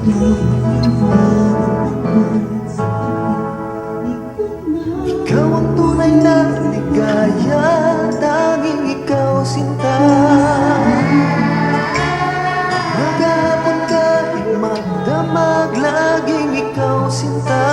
Ikaw ang tunay na ligaya, tanging ikaw sinta. Maghapon kahit magdamag, laging ikaw sinta.